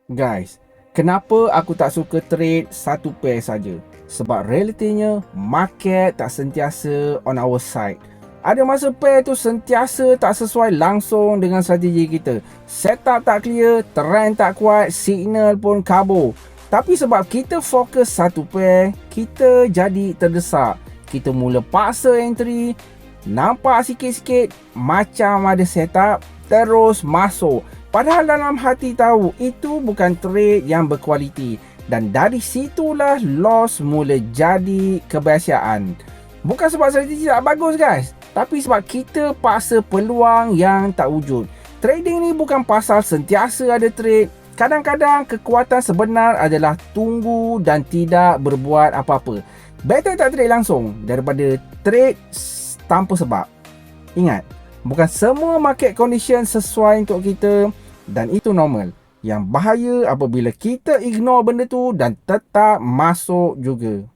Guys, kenapa aku tak suka trade satu pair saja? Sebab realitinya market tak sentiasa on our side. Ada masa pair tu sentiasa tak sesuai langsung dengan strategi kita. Setup tak clear, trend tak kuat, signal pun kabur. Tapi sebab kita fokus satu pair, kita jadi terdesak. Kita mula paksa entry, nampak sikit-sikit macam ada setup, terus masuk. Padahal dalam hati tahu itu bukan trade yang berkualiti. Dan dari situlah loss mula jadi kebiasaan. Bukan sebab strategi tak bagus guys, tapi sebab kita paksa peluang yang tak wujud. Trading ni bukan pasal sentiasa ada trade. Kadang-kadang kekuatan sebenar adalah tunggu dan tidak berbuat apa-apa. Better tak trade langsung daripada trade tanpa sebab. Ingat, bukan semua market condition sesuai untuk kita dan itu normal. Yang bahaya apabila kita ignore benda tu dan tetap masuk juga.